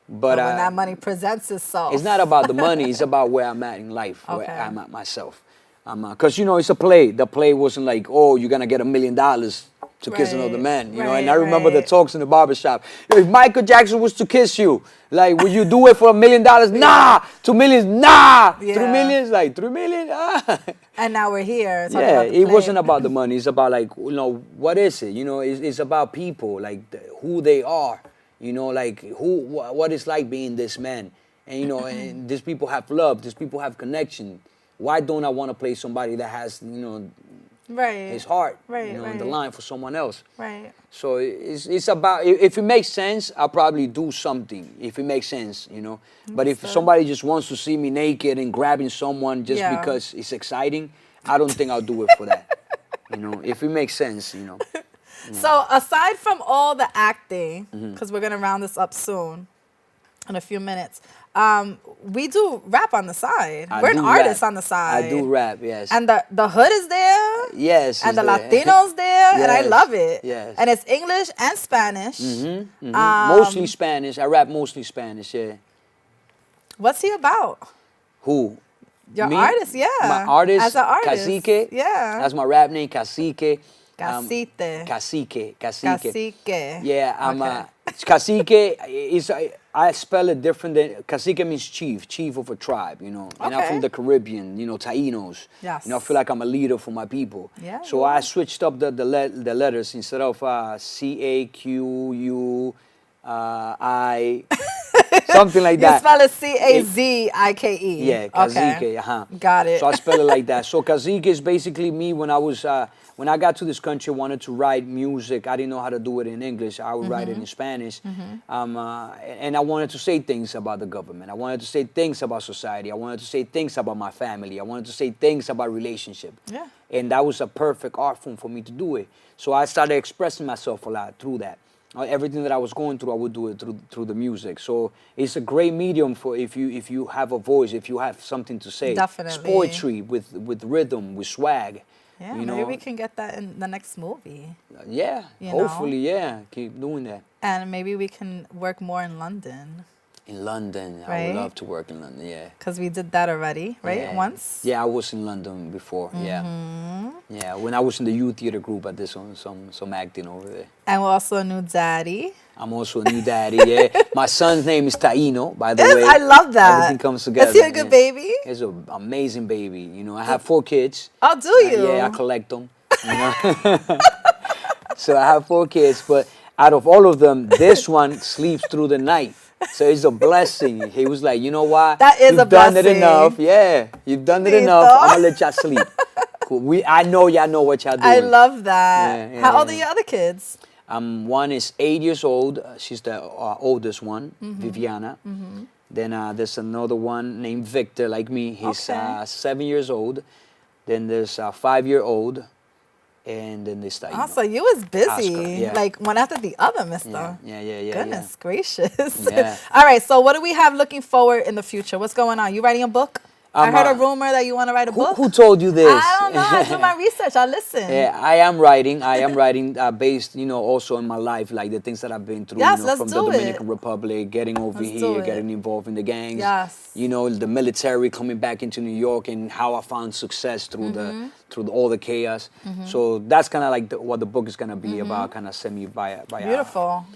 But But when that money presents itself. it's not about the money. It's about where I'm at in life. Where Okay. I'm at myself. Because it's a play. The play wasn't like, oh, you're gonna get $1 million to kiss Right, another man. You know. right, And I remember the right. talks in the barbershop. If Michael Jackson was to kiss you, like, would you do it for $1 million? Nah. $2 million? Nah. Yeah. 3 million? Like 3 million? Ah. And now we're here talking Yeah, about the it play. wasn't about the money. It's about like, what is it? It's about people, like who they are. Like what it's like being this man. And and these people have love. These people have connection. Why don't I want to play somebody that has right. his heart Right, on the right. line for someone else? Right. So it's about, if it makes sense, I'll probably do something if it makes sense, But if somebody just wants to see me naked and grabbing someone just Yeah. because it's exciting, I don't think I'll do it for that. If it makes sense, So aside from all the acting, Mm-hmm. because we're gonna round this up soon, in a few minutes, we do rap on the side. I We're an do artist rap. on the side. I do rap, yes. And the hood is there. Yes. And it's the there. Latinos there, and I Yes, love it. yes. And it's English and Spanish. Mostly Spanish. I rap mostly Spanish, yeah. What's he about? Who? Your Me? artist, yeah. My artist, As an artist. Cazike. Yeah. That's my rap name, Cazike. Cacite. Cazike. Cacique. Yeah, I'm Okay. Cazike is I spell it different than Cazike means chief of a tribe, And I'm Okay. from the Caribbean, Tainos. Yes. I feel like I'm a leader for my people. Yeah, So you I are. switched up the letters instead of CAQU something like You that. spell it Cazike. Yeah, Cazike, Got it. So I spell it like that. So Cazike is basically me when I was when I got to this country, I wanted to write music. I didn't know how to do it in English. I would write it in Spanish. And I wanted to say things about the government. I wanted to say things about society. I wanted to say things about my family. I wanted to say things about relationship. Yeah. And that was a perfect art form for me to do it. So I started expressing myself a lot through that. Everything that I was going through, I would do it through the music. So it's a great medium for if you have a voice, if you have something to say. Definitely. It's poetry with rhythm, with swag. Yeah, you maybe know? we can get that in the next movie. Yeah, You hopefully, yeah. Keep doing that. And maybe we can work more in London. In London, I Right? would love to work in London, yeah. Because we did that already, right? Yeah. Once? Yeah, I was in London before, yeah. Yeah, when I was in the youth theater group, I did some acting over there. And we're also a new daddy. I'm also a new daddy, yeah. My son's name is Taino, by the way. I love that. Everything comes together. Is he a good baby? He's an amazing baby. I have 4 kids. Oh, do you? Yeah, I collect them. So I have 4 kids, but out of all of them, this one sleeps through the night. So it's a blessing. He was like, you know what? That is You've a done it blessing. enough. Yeah, you've done it Tito. enough. I'm gonna let y'all sleep. Cool. I know y'all know what y'all doing. I love that. Yeah, How old yeah. are your other kids? One is 8 years old. She's the oldest one, Viviana. Then there's another one named Victor, like me. He's Okay. 7 years old. Then there's a 5-year-old. And then there's Taino. Oh, so you was busy. Oscar, yeah. Like one after the other, mister. Yeah. Goodness gracious. Yeah. All right, so what do we have looking forward in the future? What's going on? You writing a book? I heard a rumor that you want to write a book. Who told you this? I don't know. I do my research. I listen. Yeah, I am writing based, also in my life, like the things that I've been through, Yes, let's from the do Dominican it. Republic, getting over Let's do here, it. getting involved in the gangs. Yes. The military coming back into New York and how I found success through through all the chaos. So that's kind of like what the book is going to be about, kind of semi-biography. Beautiful.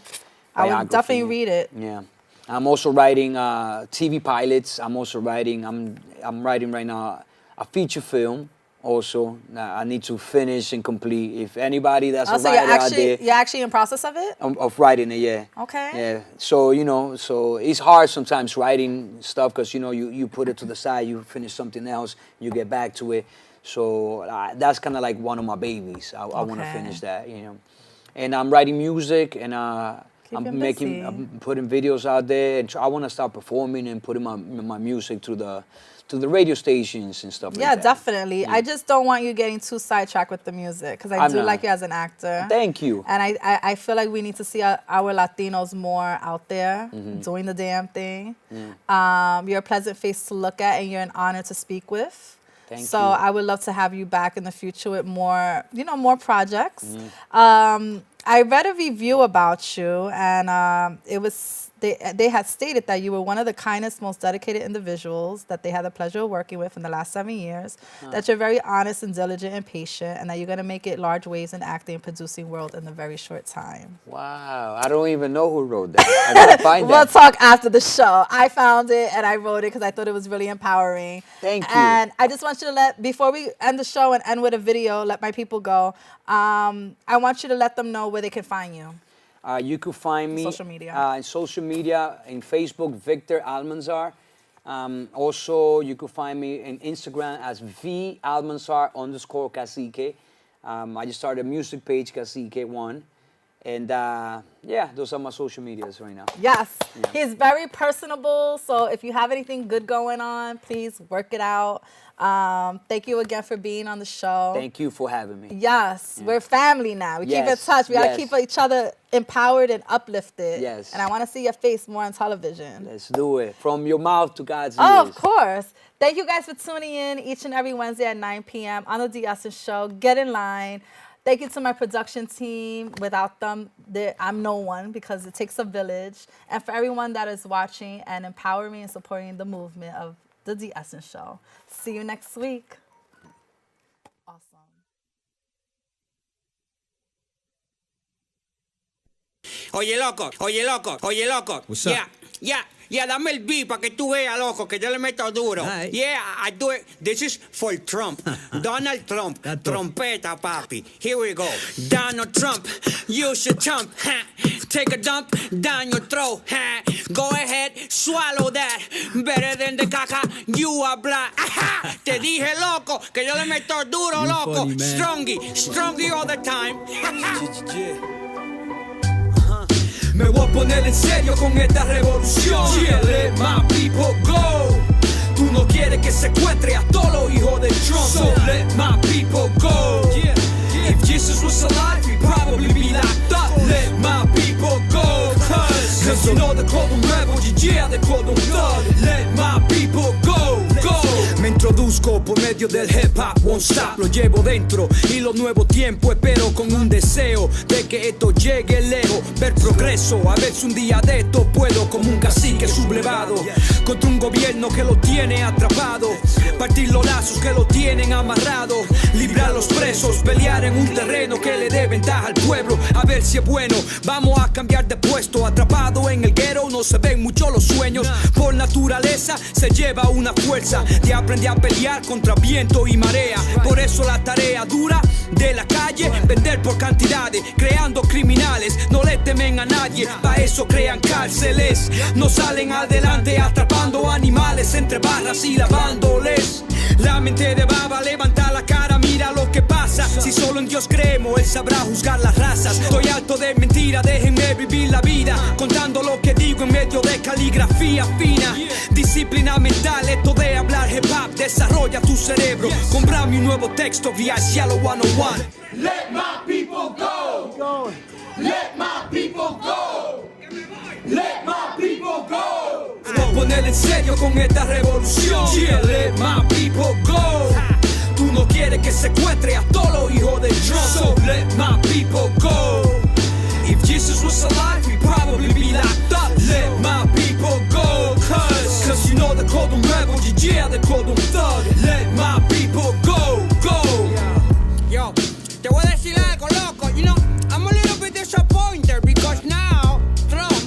I would biography. definitely read it. Yeah. I'm also writing TV pilots. I'm also writing, I'm writing right now a feature film also. I need to finish and complete. If anybody that's a So writer out there. you're actually in process of it? Of writing it, yeah. Okay. Yeah. So, you know, so it's hard sometimes writing stuff because, you know, you put it to the side, you finish something else, you get back to it. So that's kind of like one of my babies. I want to finish that, you know. And I'm writing music and I'm putting videos out there. And I want to start performing and putting my music to the radio stations and stuff like that. Yeah, definitely. I just don't want you getting too sidetracked with the music because I do like you as an actor. Thank you. And I feel like we need to see our Latinos more out there doing the damn thing. You're a pleasant face to look at and you're an honor to speak with. Thank so you. I would love to have you back in the future with more, more projects. I read a review about you and it was they had stated that you were one of the kindest, most dedicated individuals that they had the pleasure of working with in the last 7 years, that you're very honest and diligent and patient, and that you're going to make it large waves in acting and producing world in a very short time. Wow. I don't even know who wrote that. I gotta find We'll that. talk after the show. I found it and I wrote it because I thought it was really empowering. Thank you. And I just want you to before we end the show and end with a video, let my people go, I want you to let them know where they can find you. You could find me Social media. in social media, in Facebook, Victor Almanzar. Also, you could find me in Instagram as _Almanzar_Cazike. I just started a music page, Cazike1. And yeah, those are my social medias right now. Yes, he's very personable. So if you have anything good going on, please work it out. Thank you again for being on the show. Thank you for having me. Yes, we're family now. We keep in touch. We got to keep each other empowered and uplifted. Yes. And I want to see your face more on television. Let's do it. From your mouth to God's ears. Oh, of course. Thank you guys for tuning in each and every Wednesday at 9 p.m. on the Dessence Show. Get in line. Thank you to my production team. Without them, I'm no one because it takes a village. And for everyone that is watching and empowering and supporting the movement of the Dessence Show. See you next week. Awesome. Oye, loco. What's up? Yeah, dame el beat para que tú veas, loco, que yo le meto duro. Right. Yeah, I do it. This is for Trump. Donald Trump. Trompeta, papi. Here we go. Donald Trump, you should jump. Take a dump down your throat. Go ahead, swallow that. Better than the caca, you are black. Te dije, loco, que yo le meto duro, You loco. funny, man. Strongy all the time. Me voy a poner en serio con esta revolución. Yeah, let my people go. Tú no quieres que secuestre a todos los hijos de Trump. So let my people go. If Jesus was alive, he'd probably be locked up. Let my people go. Cause you know they call them rebels, yeah, they call them thugs. Let my people go. Me introduzco por medio del hip hop, won't stop, lo llevo dentro y los nuevos tiempos espero con un deseo de que esto llegue lejos, ver progreso, a ver si un día de esto puedo como un cacique sublevado contra un gobierno que lo tiene atrapado, partir los lazos que lo tienen amarrado, librar los presos, pelear en un terreno que le dé ventaja al pueblo, a ver si es bueno, vamos a cambiar de puesto, atrapado en el guero no se ven mucho los sueños, por naturaleza se lleva una fuerza de aprendí a pelear contra viento y marea. Por eso la tarea dura de la calle, vender por cantidades, creando criminales. No le temen a nadie, pa' eso crean cárceles. No salen adelante atrapando animales entre barras y lavándoles. La mente de baba, levanta la cara, mira lo que pasa. Si solo en Dios creemos, Él sabrá juzgar las razas. Estoy harto de mentira, déjenme vivir la vida, contando lo que digo en medio de caligrafía fina. Disciplina mental, esto de hablar hip hop, desarrolla tu cerebro. Comprame un nuevo texto vía Cielo 101. Let my people go. Let my people go. Let my people go. Voy a poner en serio con esta revolución. Yeah, let my people go. Tú no quieres que secuestre a todos los hijos de Trump. So let my people go. If Jesus was alive, he'd probably be locked up. Let my people go. Cause you know they call them rebels, yeah, they call them thugs. Let my people go. Yo, te voy a decir algo, loco. You know, I'm a little bit disappointed because now Trump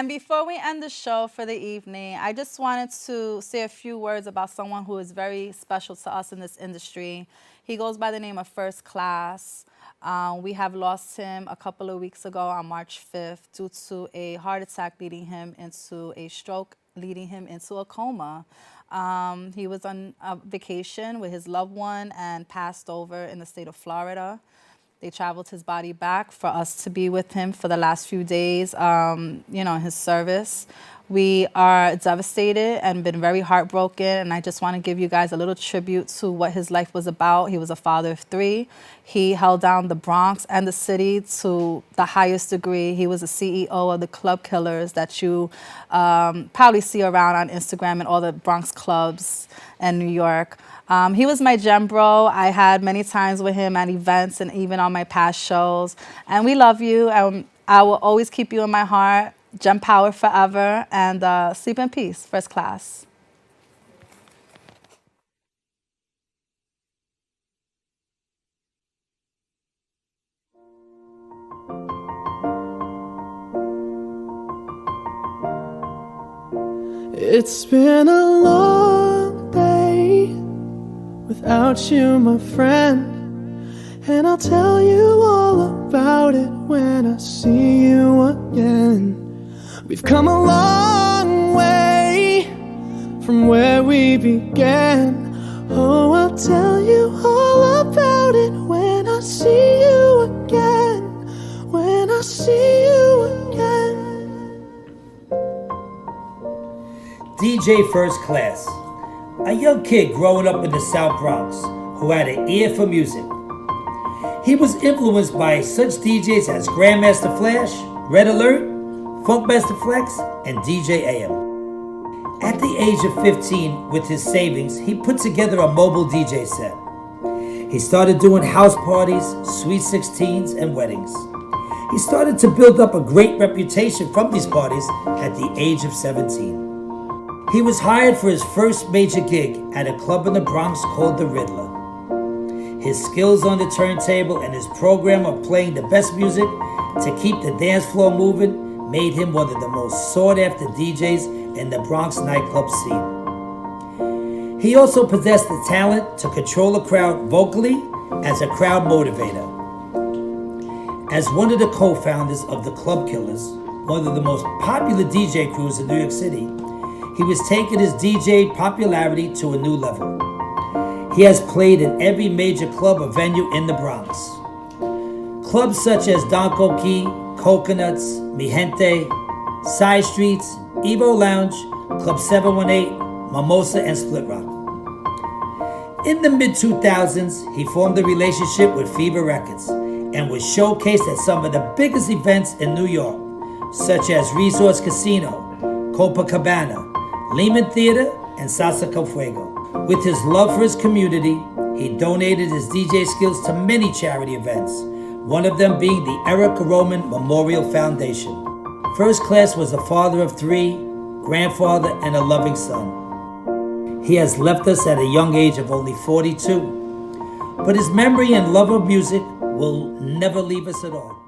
And before we end the show for the evening, I just wanted to say a few words about someone who is very special to us in this industry. He goes by the name of First Class. We have lost him a couple of weeks ago on March 5th due to a heart attack leading him into a stroke, leading him into a coma. He was on a vacation with his loved one and passed over in the state of Florida. They traveled his body back for us to be with him for the last few days, his service. We are devastated and been very heartbroken, and I just want to give you guys a little tribute to what his life was about. He was a father of 3. He held down the Bronx and the city to the highest degree. He was the CEO of the Club Killers that you probably see around on Instagram and all the Bronx clubs in New York. He was my gem bro. I had many times with him at events and even on my past shows. And we love you. I will always keep you in my heart. Gem power forever. And sleep in peace, First Class. It's been a long day without you, my friend, and I'll tell you all about it when I see you again. We've come a long way from where we began. Oh, I'll tell you all about it when I see you again. When I see you again. DJ First Class, a young kid growing up in the South Bronx who had an ear for music. He was influenced by such DJs as Grandmaster Flash, Red Alert, Funkmaster Flex, and DJ AM. At the age of 15, with his savings, he put together a mobile DJ set. He started doing house parties, sweet 16s, and weddings. He started to build up a great reputation from these parties at the age of 17. He was hired for his first major gig at a club in the Bronx called The Riddler. His skills on the turntable and his program of playing the best music to keep the dance floor moving made him one of the most sought-after DJs in the Bronx nightclub scene. He also possessed the talent to control a crowd vocally as a crowd motivator. As one of the co-founders of the Club Killers, one of the most popular DJ crews in New York City, he was taking his DJ popularity to a new level. He has played in every major club or venue in the Bronx. Clubs such as Don Coqui, Coconuts, Mi Gente, Side Streets, Evo Lounge, Club 718, Mimosa, and Split Rock. In the mid-2000s, he formed a relationship with Fever Records and was showcased at some of the biggest events in New York, such as Resorts Casino, Copacabana, Lehman Theater, and Salsa Con Fuego. With his love for his community, he donated his DJ skills to many charity events, one of them being the Eric Roman Memorial Foundation. First Class was a father of 3, grandfather, and a loving son. He has left us at a young age of only 42, but his memory and love of music will never leave us at all.